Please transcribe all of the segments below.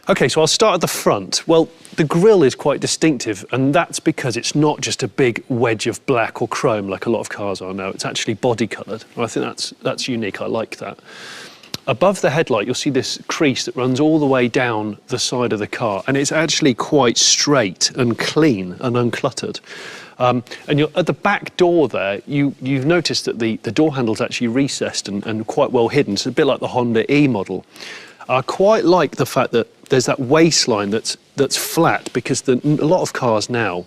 OK, so I'll start at the front. Well, the grille is quite distinctive, and that's because it's not just a big wedge of black or chrome like a lot of cars are now. It's actually body-coloured. I think that's unique. I like that. Above the headlight, you'll see this crease that runs all the way down the side of the car, and it's actually quite straight and clean and uncluttered. And you're, at the back door there, you've noticed that the door handle's actually recessed and quite well hidden. It's a bit like the Honda E model. I quite like the fact that there's that waistline that's flat, because a lot of cars now,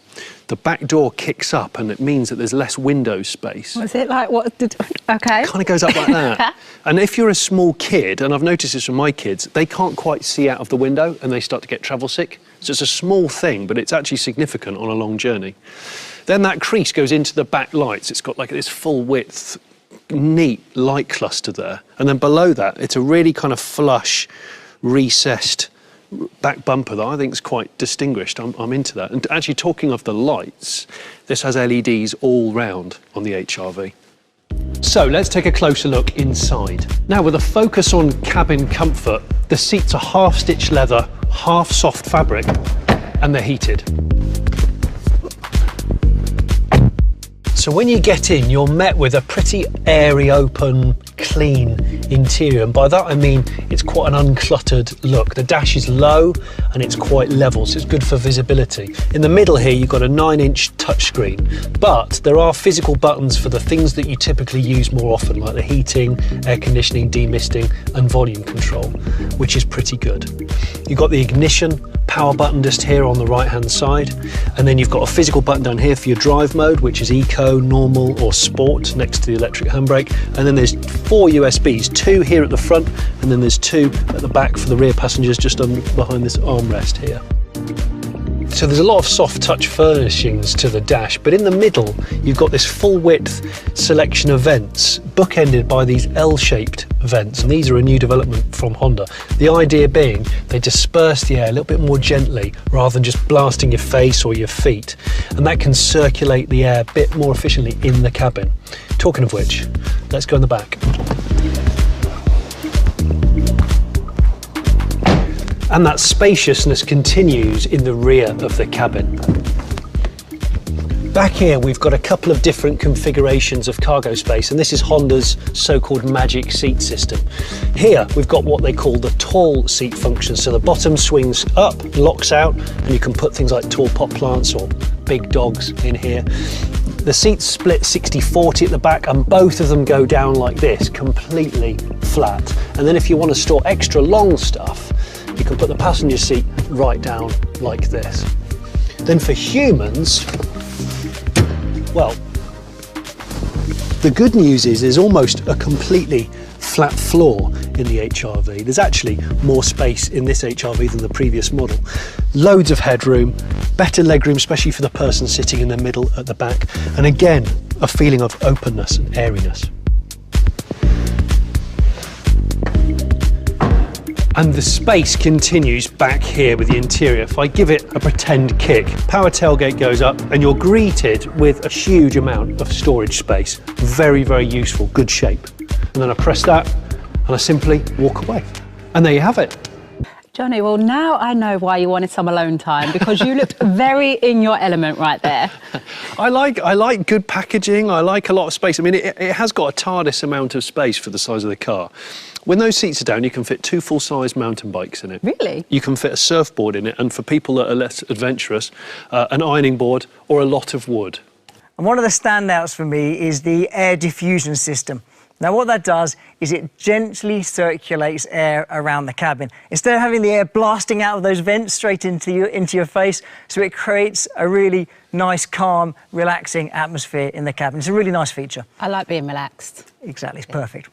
the back door kicks up and it means that there's less window space. What's it like? OK. It kind of goes up like that. And if you're a small kid, and I've noticed this from my kids, they can't quite see out of the window and they start to get travel sick. So it's a small thing, but it's actually significant on a long journey. Then that crease goes into the back lights. It's got like this full width, neat light cluster there. And then below that, it's a really kind of flush, recessed back bumper that I think is quite distinguished. I'm into that. And actually, talking of the lights, this has LEDs all round on the HR-V. So let's take a closer look inside. Now, with a focus on cabin comfort, the seats are half stitched leather, half soft fabric, and they're heated. So when you get in, you're met with a pretty airy, open, clean interior. And by that I mean it's quite an uncluttered look. The dash is low and it's quite level, so it's good for visibility. In the middle here, you've got a 9-inch touchscreen, but there are physical buttons for the things that you typically use more often, like the heating, air conditioning, demisting, and volume control, which is pretty good. You've got the ignition power button just here on the right-hand side, and then you've got a physical button down here for your drive mode, which is eco, normal, or sport, next to the electric handbrake. And then there's 4 USBs, 2 here at the front, and then there's 2 at the back for the rear passengers, just behind this armrest here. So there's a lot of soft touch furnishings to the dash, but in the middle you've got this full width selection of vents, bookended by these L-shaped vents, and these are a new development from Honda. The idea being they disperse the air a little bit more gently rather than just blasting your face or your feet, and that can circulate the air a bit more efficiently in the cabin. Talking of which, let's go in the back. And that spaciousness continues in the rear of the cabin. Back here, we've got a couple of different configurations of cargo space, and this is Honda's so-called magic seat system. Here, we've got what they call the tall seat function. So the bottom swings up, locks out, and you can put things like tall pot plants or big dogs in here. The seats split 60-40 at the back, and both of them go down like this, completely flat. And then if you want to store extra long stuff, you can put the passenger seat right down like this. Then for humans, well, the good news is there's almost a completely flat floor in the HR-V. There's actually more space in this HR-V than the previous model. Loads of headroom, better legroom, especially for the person sitting in the middle at the back. And again, a feeling of openness and airiness. And the space continues back here with the interior. If I give it a pretend kick, power tailgate goes up and you're greeted with a huge amount of storage space. Very, very useful, good shape. And then I press that and I simply walk away. And there you have it. Johnny, well, now I know why you wanted some alone time, because you looked very in your element right there. I like good packaging. I like a lot of space. I mean, it has got a TARDIS amount of space for the size of the car. When those seats are down, you can fit 2 full-size mountain bikes in it. Really? You can fit a surfboard in it, and for people that are less adventurous, an ironing board or a lot of wood. And one of the standouts for me is the Air Diffusion System. Now, what that does is it gently circulates air around the cabin. Instead of having the air blasting out of those vents straight into your face, so it creates a really nice, calm, relaxing atmosphere in the cabin. It's a really nice feature. I like being relaxed. Exactly, it's perfect.